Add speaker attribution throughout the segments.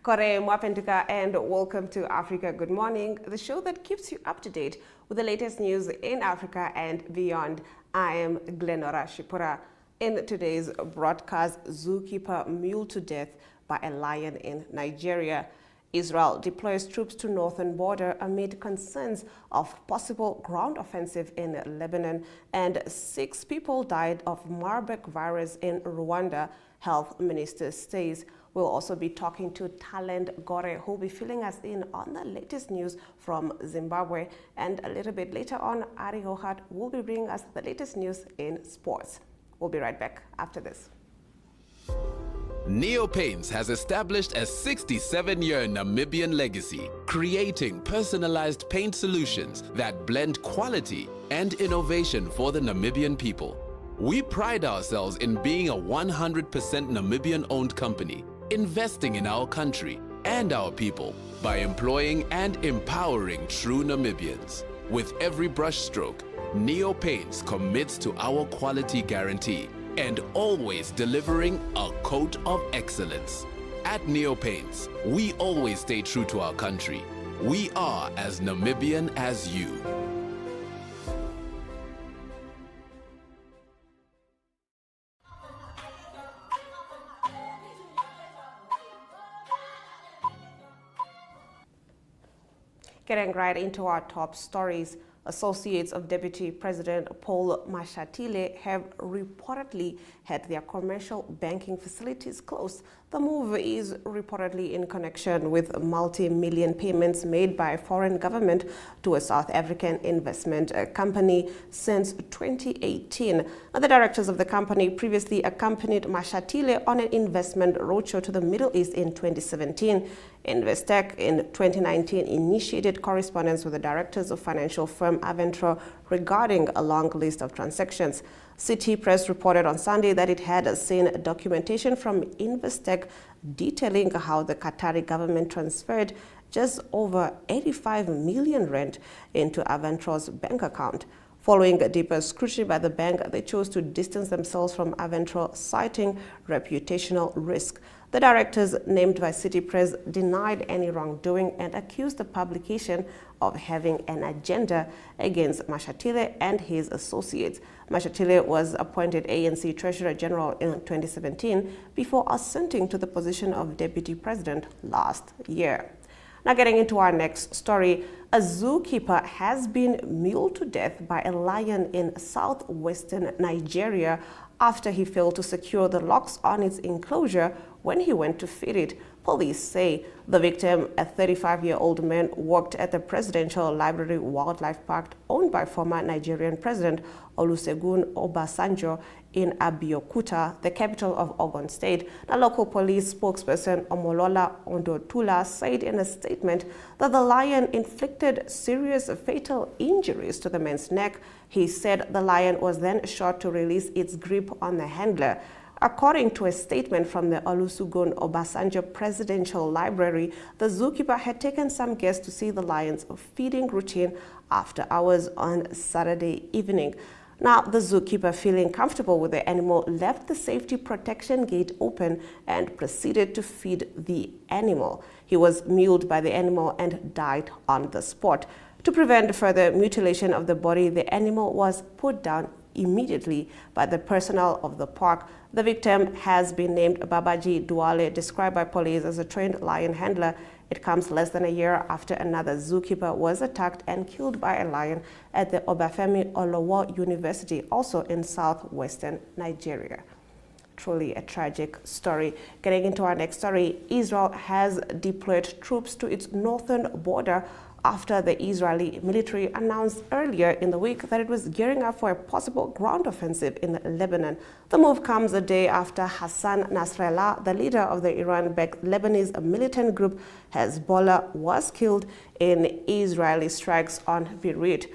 Speaker 1: Gore Mwapendika, and welcome to Africa Good Morning, the show that keeps you up to date with the latest news in Africa and beyond. I am Glenora Shipura. In today's broadcast, Zookeeper mauled to death by a lion in Nigeria. Israel deploys troops to northern border amid concerns of possible ground offensive in Lebanon, and 6 people died of Marburg virus in Rwanda, health minister says. We'll also be talking to talent Gore, who will be filling us in on the latest news from Zimbabwe. And a little bit later on, Ari Hohat will be bringing us the latest news in sports. We'll be right back after this.
Speaker 2: Neo Paints has established a 67-year Namibian legacy, creating personalized paint solutions that blend quality and innovation for the Namibian people. We pride ourselves in being a 100% Namibian-owned company, investing in our country and our people by employing and empowering true Namibians. With every brushstroke, Neo Paints commits to our quality guarantee and always delivering a coat of excellence. At Neo Paints, we always stay true to our country. We are as Namibian as you.
Speaker 1: Getting right into our top stories, associates of Deputy President Paul Mashatile have reportedly had their commercial banking facilities closed. The move is reportedly in connection with multi-million payments made by a foreign government to a South African investment company since 2018. The directors of the company previously accompanied Mashatile on an investment roadshow to the Middle East in 2017. Investec in 2019 initiated correspondence with the directors of financial firm Aventro regarding a long list of transactions. City Press reported on Sunday that it had seen documentation from Investec detailing how the Qatari government transferred just over 85 million rand into Aventro's bank account. Following a deeper scrutiny by the bank, they chose to distance themselves from Aventro, citing reputational risk. The directors, named by City Press, denied any wrongdoing and accused the publication of having an agenda against Mashatile and his associates. Mashatile was appointed ANC Treasurer General in 2017 before ascending to the position of Deputy President last year. Now getting into our next story, a zookeeper has been mauled to death by a lion in southwestern Nigeria after he failed to secure the locks on its enclosure when he went to feed it. Police say the victim, a 35-year-old man, worked at the Presidential Library Wildlife Park owned by former Nigerian President Olusegun Obasanjo in Abeokuta, the capital of Ogun State. The local police spokesperson Omolola Ondotula said in a statement that the lion inflicted serious fatal injuries to the man's neck. He said the lion was then shot to release its grip on the handler. According to a statement from the Olusegun Obasanjo Presidential Library, the zookeeper had taken some guests to see the lion's feeding routine after hours on Saturday evening. Now, the zookeeper, feeling comfortable with the animal, left the safety protection gate open and proceeded to feed the animal. He was mauled by the animal and died on the spot. To prevent further mutilation of the body, the animal was put down immediately by the personnel of the park. The victim has been named Babaji Duale, described by police as a trained lion handler. It comes less than a year after another zookeeper was attacked and killed by a lion at the Obafemi Olowo University, also in southwestern Nigeria. Truly a tragic story. Getting into our next story, Israel has deployed troops to its northern border after the Israeli military announced earlier in the week that it was gearing up for a possible ground offensive in Lebanon. The move comes a day after Hassan Nasrallah, the leader of the Iran-backed Lebanese militant group Hezbollah, was killed in Israeli strikes on Beirut.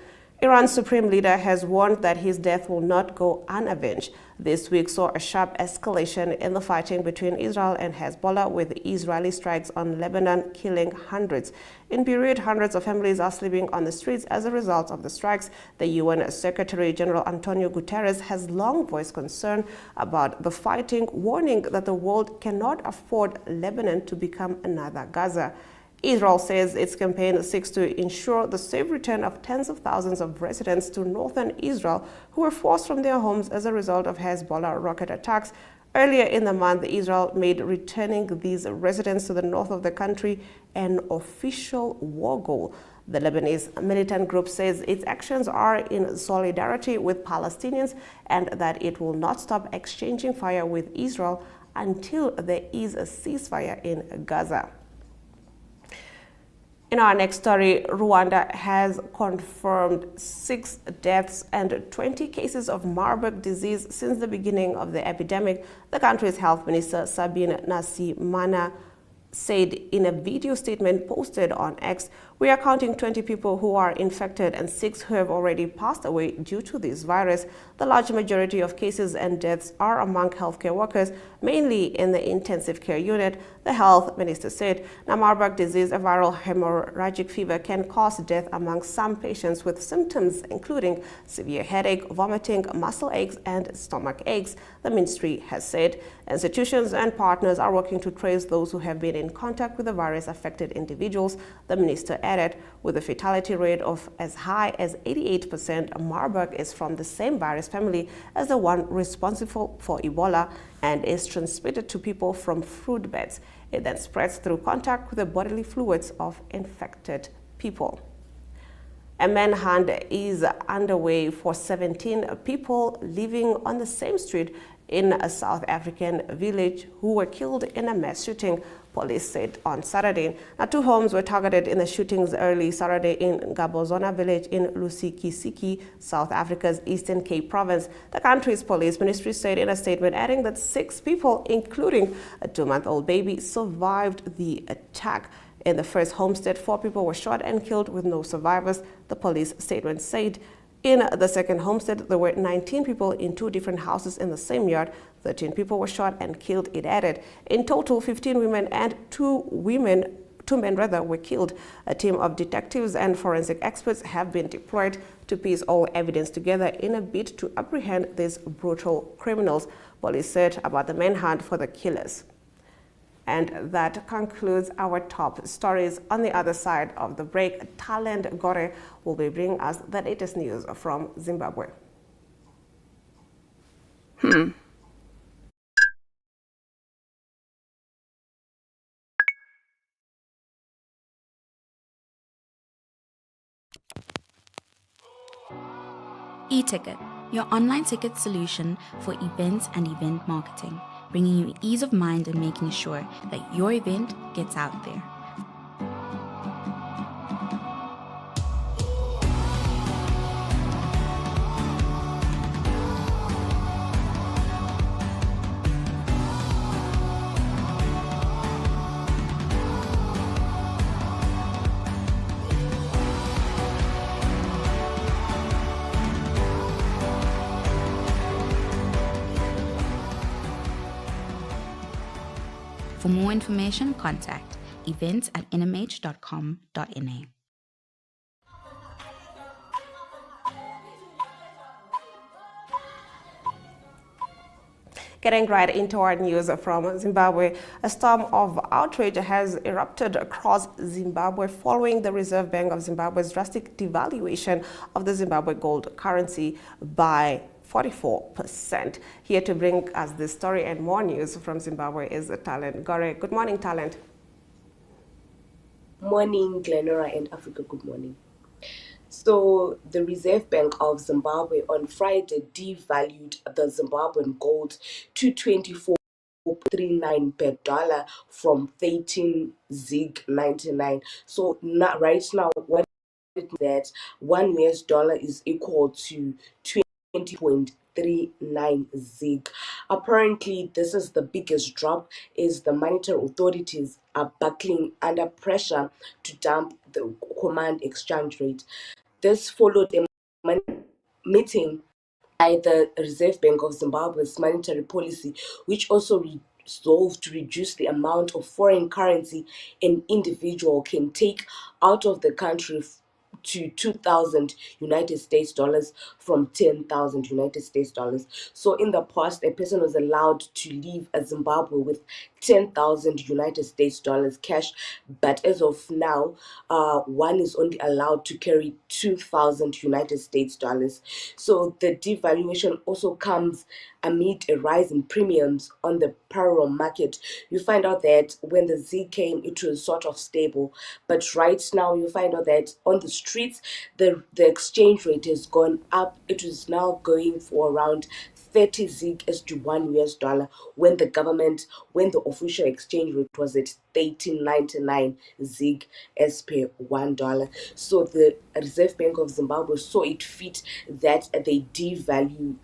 Speaker 1: Iran's supreme leader has warned that his death will not go unavenged. This week saw a sharp escalation in the fighting between Israel and Hezbollah, with Israeli strikes on Lebanon killing hundreds. In Beirut, hundreds of families are sleeping on the streets as a result of the strikes. The UN Secretary General Antonio Guterres has long voiced concern about the fighting, warning that the world cannot afford Lebanon to become another Gaza. Israel says its campaign seeks to ensure the safe return of tens of thousands of residents to northern Israel who were forced from their homes as a result of Hezbollah rocket attacks. Earlier in the month, Israel made returning these residents to the north of the country an official war goal. The Lebanese militant group says its actions are in solidarity with Palestinians and that it will not stop exchanging fire with Israel until there is a ceasefire in Gaza. In our next story, Rwanda has confirmed 6 deaths and 20 cases of Marburg disease since the beginning of the epidemic, the country's health minister, Sabine Nsanzimana, said in a video statement posted on X. We are counting 20 people who are infected and 6 who have already passed away due to this virus. The large majority of cases and deaths are among healthcare workers, mainly in the intensive care unit, the health minister said. Now, Marburg disease, a viral hemorrhagic fever, can cause death among some patients with symptoms including severe headache, vomiting, muscle aches, and stomach aches, the ministry has said. Institutions and partners are working to trace those who have been in contact with the virus-affected individuals, the minister added. With a fatality rate of as high as 88%, Marburg is from the same virus family as the one responsible for Ebola and is transmitted to people from fruit bats. It then spreads through contact with the bodily fluids of infected people. A manhunt is underway for 17 people living on the same street in a South African village who were killed in a mass shooting, police said on Saturday. Now, 2 homes were targeted in the shootings early Saturday in Gabozona village in Lusikisiki, South Africa's Eastern Cape province. The country's police ministry said in a statement, adding that 6 people, including a 2-month-old baby, survived the attack. In the first homestead, 4 people were shot and killed with no survivors, the police statement said. In the second homestead, there were 19 people in 2 different houses in the same yard. 13 people were shot and killed, it added. In total, 15 women and 2 men were killed. A team of detectives and forensic experts have been deployed to piece all evidence together in a bid to apprehend these brutal criminals, police said about the manhunt for the killers. And that concludes our top stories. On the other side of the break, talent Gore will be bringing us the latest news from Zimbabwe.
Speaker 3: E-Ticket, your online ticket solution for events and event marketing, bringing you ease of mind and making sure that your event gets out there. For more information, contact events@nmh.com.na.
Speaker 1: Getting right into our news from Zimbabwe, a storm of outrage has erupted across Zimbabwe following the Reserve Bank of Zimbabwe's drastic devaluation of the Zimbabwe gold currency by 44%. Here to bring us this story and more news from Zimbabwe is Talent Gore. Good morning, Talent.
Speaker 4: Morning, Glenora and Africa. Good morning. So the Reserve Bank of Zimbabwe on Friday devalued the Zimbabwean gold to 24.39 per dollar from 13 ZiG 99. So right now, what it means that $1 is equal to 20.39 ZiG. Apparently, this is the biggest drop, as the monetary authorities are buckling under pressure to dump the command exchange rate. This followed a meeting by the Reserve Bank of Zimbabwe's monetary policy, which also resolved to reduce the amount of foreign currency an individual can take out of the country to 2,000 United States dollars from 10,000 United States dollars. So in the past, a person was allowed to leave Zimbabwe with 10,000 United States dollars cash, but as of now, one is only allowed to carry 2,000 United States dollars. So the devaluation also comes amid a rise in premiums on the parallel market. You find out that when the Z came, it was sort of stable, but right now you find out that on the streets, the exchange rate has gone up. It is now going for around 30 zig as to $1 when the official exchange rate was at 13.99 zig as per $1. So the Reserve Bank of Zimbabwe saw it fit that they devalue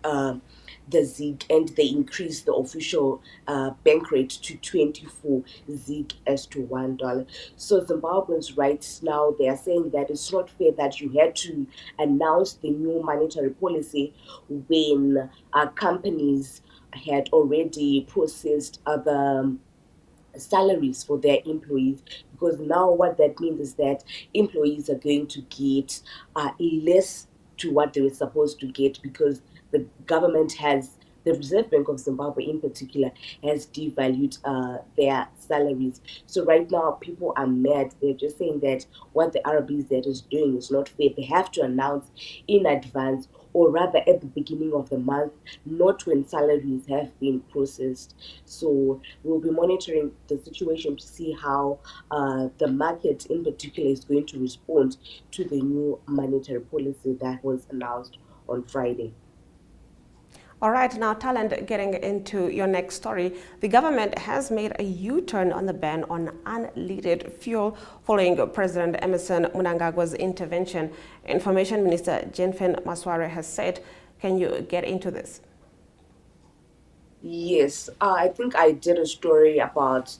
Speaker 4: the zig, and they increased the official bank rate to 24 zig as to $1. So Zimbabweans right now, they are saying that it's not fair that you had to announce the new monetary policy when companies had already processed other salaries for their employees, because now what that means is that employees are going to get less to what they were supposed to get, because the government the Reserve Bank of Zimbabwe in particular has devalued their salaries. So right now people are mad. They're just saying that what the RBZ is doing is not fair. They have to announce in advance, or rather at the beginning of the month, not when salaries have been processed. So we'll be monitoring the situation to see how the market in particular is going to respond to the new monetary policy that was announced on Friday.
Speaker 1: All right, now, Talent, getting into your next story. The government has made a U-turn on the ban on unleaded fuel following President Emmerson Mnangagwa's intervention. Information Minister Jenfen Masware has said. Can you get into this?
Speaker 4: Yes, I think I did a story about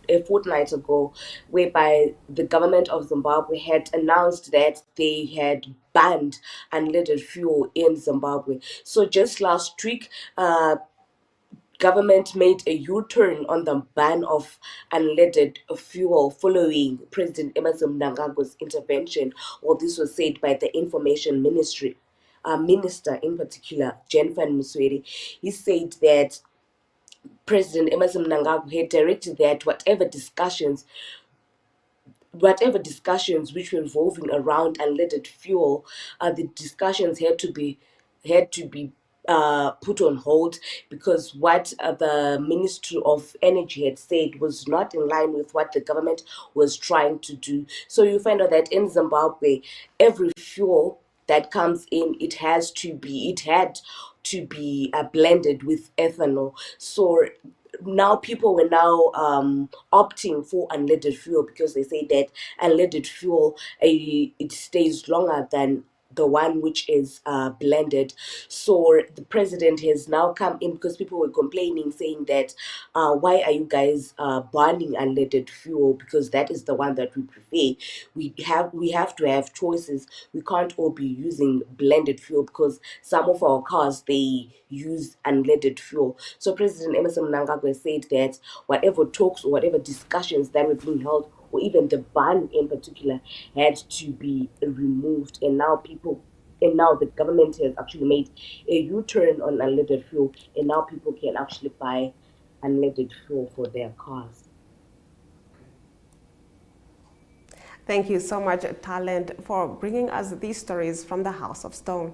Speaker 4: a fortnight ago, whereby the government of Zimbabwe had announced that they had banned unleaded fuel in Zimbabwe. So just last week, government made a U-turn on the ban of unleaded fuel following President Emmerson Mnangagwa's intervention. Well, this was said by the Information Ministry. Minister in particular, Jenfen Musweri. He said that President Emmerson Mnangagwa had directed that whatever discussions which were revolving around unleaded fuel, the discussions had to be put on hold, because what the Ministry of Energy had said was not in line with what the government was trying to do. So you find out that in Zimbabwe, every fuel that comes in, it had to be blended with ethanol. So now people were now opting for unleaded fuel, because they say that unleaded fuel, it stays longer than the one which is blended. So the president has now come in, because people were complaining, saying that why are you guys banning unleaded fuel, because that is the one that we prefer. We have to have choices. We can't all be using blended fuel, because some of our cars, they use unleaded fuel. So President Emmerson Mnangagwa said that whatever talks or whatever discussions that were being held, or even the ban in particular, had to be removed. And now the government has actually made a U-turn on unleaded fuel, and now people can actually buy unleaded fuel for their cars.
Speaker 1: Thank you so much, Talent, for bringing us these stories from the House of Stone.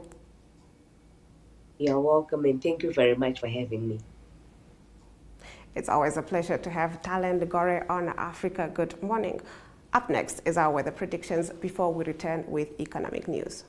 Speaker 4: You're welcome, and thank you very much for having me.
Speaker 1: It's always a pleasure to have Talent Gore on Africa Good Morning. Up next is our weather predictions before we return with economic news.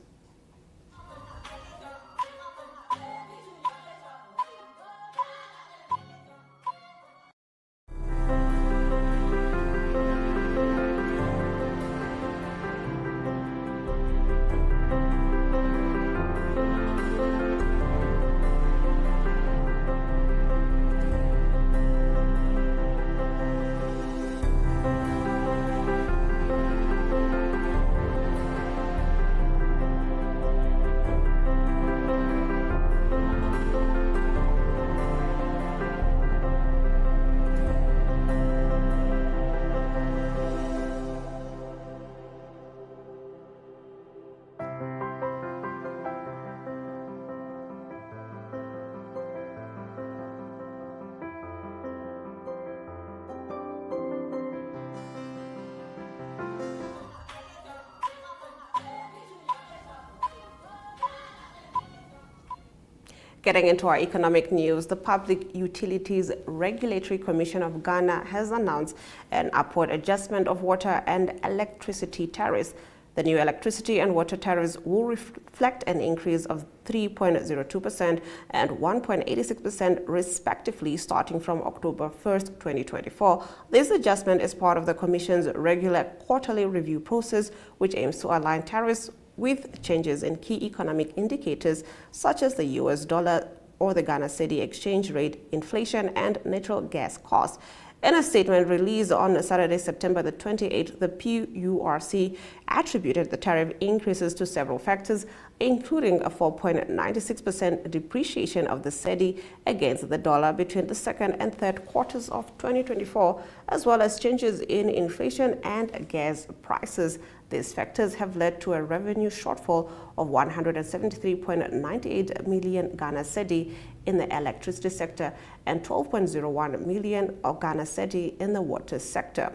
Speaker 1: Getting into our economic news, the Public Utilities Regulatory Commission of Ghana has announced an upward adjustment of water and electricity tariffs. The new electricity and water tariffs will reflect an increase of 3.02% and 1.86% respectively starting from October 1st, 2024. This adjustment is part of the Commission's regular quarterly review process, which aims to align tariffs with changes in key economic indicators such as the US dollar or the Ghana cedi exchange rate, inflation, and natural gas costs. In a statement released on Saturday, September the 28th, the PURC attributed the tariff increases to several factors, including a 4.96% depreciation of the cedi against the dollar between the second and third quarters of 2024, as well as changes in inflation and gas prices. These factors have led to a revenue shortfall of 173.98 million Ghana cedi in the electricity sector and 12.01 million of Ghana cedi in the water sector.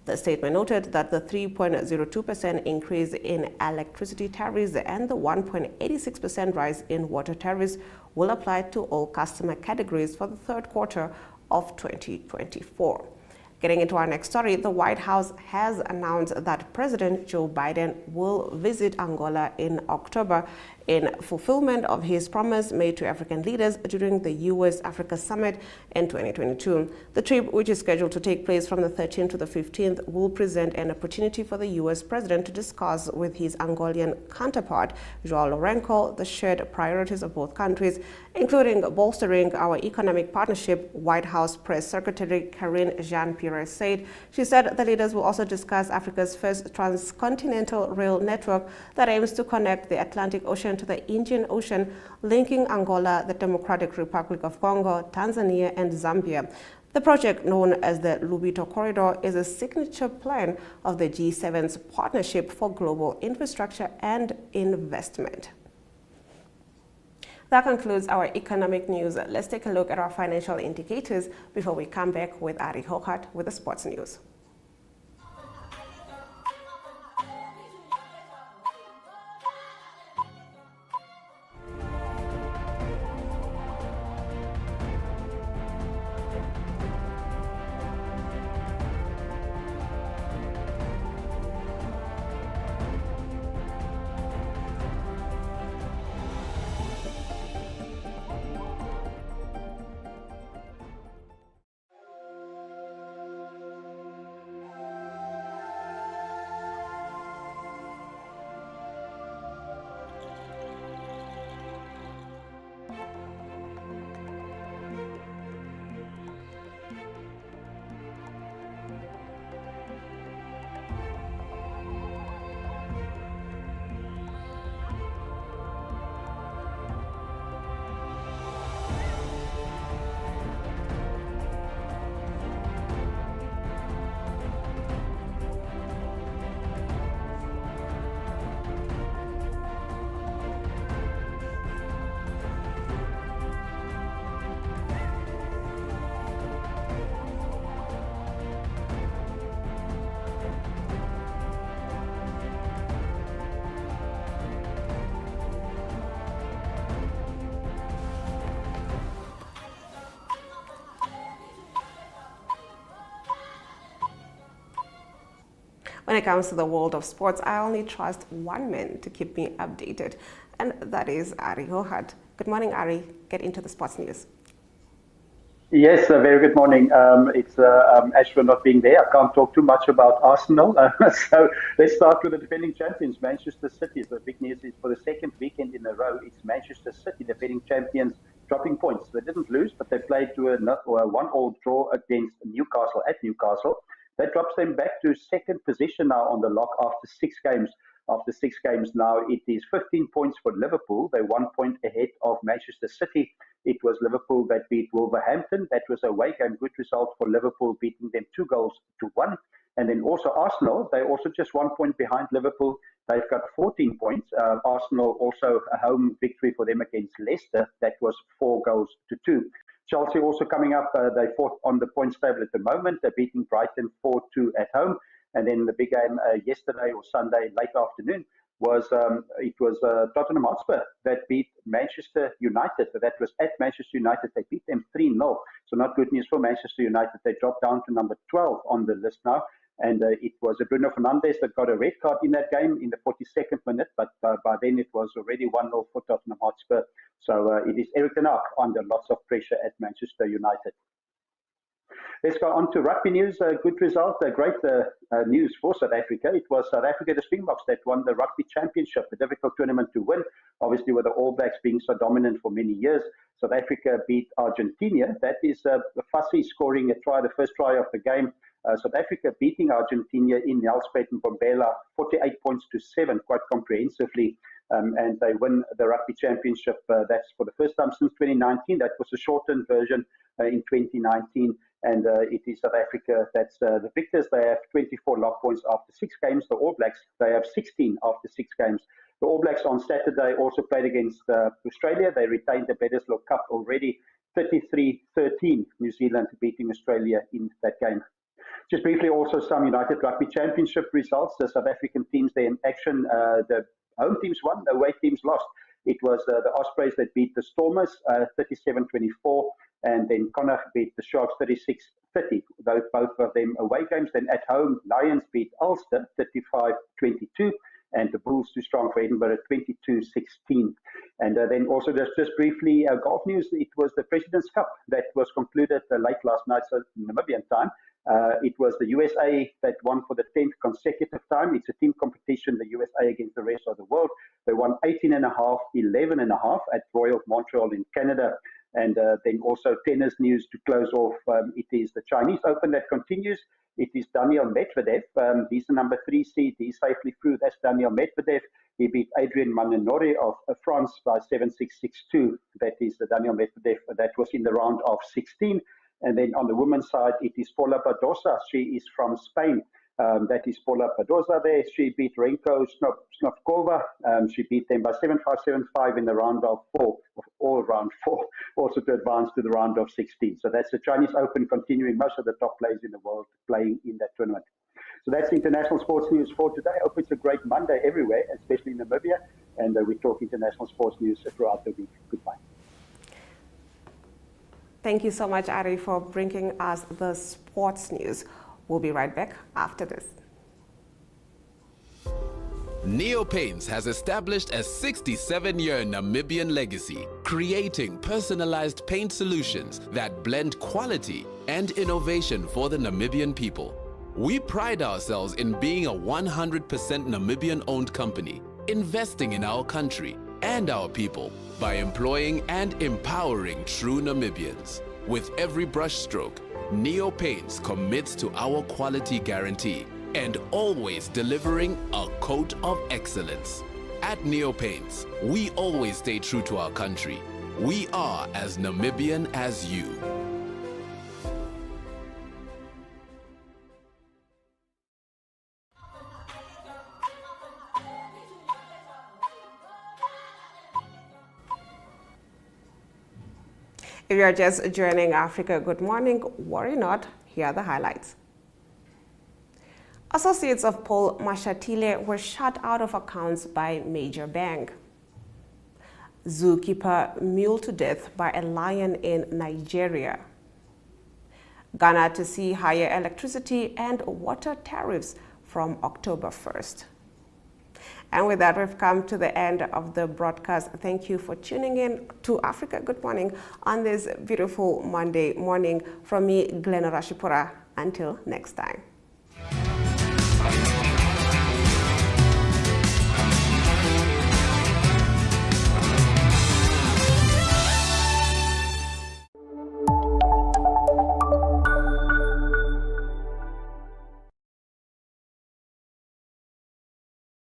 Speaker 1: The statement noted that the 3.02% increase in electricity tariffs and the 1.86% rise in water tariffs will apply to all customer categories for the third quarter of 2024. Getting into our next story, the White House has announced that President Joe Biden will visit Angola in October in fulfillment of his promise made to African leaders during the U.S.-Africa Summit in 2022. The trip, which is scheduled to take place from the 13th to the 15th, will present an opportunity for the U.S. president to discuss with his Angolan counterpart, João Lourenço, the shared priorities of both countries, including bolstering our economic partnership, White House Press Secretary Karine Jean-Pierre said. She said the leaders will also discuss Africa's first transcontinental rail network that aims to connect the Atlantic Ocean to the Indian Ocean, linking Angola, the Democratic Republic of Congo, Tanzania, and Zambia. The project, known as the Lobito Corridor, is a signature plan of the G7's Partnership for Global Infrastructure and Investment. That concludes our economic news. Let's take a look at our financial indicators before we come back with Ari Hokat with the sports news. When it comes to the world of sports, I only trust one man to keep me updated, and that is Ari Hokat. Good morning, Ari. Get into the sports news.
Speaker 5: Yes, a very good morning. It's Ashwin not being there. I can't talk too much about Arsenal. So let's start with the defending champions, Manchester City. The big news is for the second weekend in a row, it's Manchester City, defending champions, dropping points. They didn't lose, but they played to a 1-1 draw against Newcastle at Newcastle. That drops them back to second position now on the log after 6 games. After 6 games now, it is 15 points for Liverpool. They're 1 point ahead of Manchester City. It was Liverpool that beat Wolverhampton. That was a away game, good result for Liverpool, beating them 2-1. And then also Arsenal, they're also just 1 point behind Liverpool. They've got 14 points. Arsenal also a home victory for them against Leicester. That was 4-2. Chelsea also coming up. They're fourth on the points table at the moment. They're beating Brighton 4-2 at home. And then the big game yesterday or Sunday, late afternoon, was Tottenham Hotspur that beat Manchester United. That was at Manchester United. They beat them 3-0. So not good news for Manchester United. They dropped down to number 12 on the list now. And it was Bruno Fernandes that got a red card in that game in the 42nd minute. But by then it was already 1-0 for Tottenham Hotspur. So it is Eric ten Hag under lots of pressure at Manchester United. Let's go on to rugby news. Good result, great news for South Africa. It was South Africa, the Springboks, that won the rugby championship, a difficult tournament to win, obviously with the All Blacks being so dominant for many years. South Africa beat Argentina. That is Fassi scoring a try, the first try of the game. South Africa beating Argentina in Nelspruit and Bombela, 48 points to 7, quite comprehensively. And they win the rugby championship. That's for the first time since 2019. That was a shortened version in 2019. And it is South Africa that's the victors. They have 24 log points after 6 games. The All Blacks, they have 16 after 6 games. The All Blacks on Saturday also played against Australia. They retained the Bledisloe Cup already, 33-13, New Zealand beating Australia in that game. Just briefly, also some United Rugby Championship results. The South African teams, they're in action. The home teams won, the away teams lost. It was the Ospreys that beat the Stormers 37-24, and then Connacht beat the Sharks 36-30. Both of them away games. Then at home, Lions beat Ulster 35-22, and the Bulls too strong for Edinburgh 22-16. And then also just briefly, golf news. It was the President's Cup that was concluded late last night, so Namibian time. It was the USA that won for the 10th consecutive time. It's a team competition, the USA against the rest of the world. They won 18.5, 11.5 at Royal Montreal in Canada. And then also tennis news to close off. It is the Chinese Open that continues. It is Daniil Medvedev. He's the number 3 seed. He's safely through. That's Daniil Medvedev. He beat Adrien Manenori of France by 7-6, 6-2. That is the Daniil Medvedev. That was in the round of 16. And then on the women's side, it is Paula Badosa. She is from Spain. That is Paula Badosa there. She beat Renko Snovkova. She beat them by 7-5, 7-5 in the round of 4, all round 4, also to advance to the round of 16. So that's the Chinese Open continuing. Most of the top players in the world playing in that tournament. So that's international sports news for today. I hope it's a great Monday everywhere, especially in Namibia. And we talk international sports news throughout the week. Goodbye.
Speaker 1: Thank you so much, Ari, for bringing us the sports news. We'll be right back after this.
Speaker 2: Neo Paints has established a 67-year Namibian legacy, creating personalized paint solutions that blend quality and innovation for the Namibian people. We pride ourselves in being a 100% Namibian-owned company, investing in our country and our people by employing and empowering true Namibians. With every brushstroke, Neo Paints commits to our quality guarantee and always delivering a coat of excellence. At Neo Paints, we always stay true to our country. We are as Namibian as you.
Speaker 1: If you are just joining Africa Good Morning, worry not, here are the highlights. Associates of Paul Mashatile were shut out of accounts by major bank. Zookeeper mauled to death by a lion in Nigeria. Ghana to see higher electricity and water tariffs from October 1st. And with that, we've come to the end of the broadcast. Thank you for tuning in to Africa Good Morning on this beautiful Monday morning. From me, Glenn Rashipura. Until next time.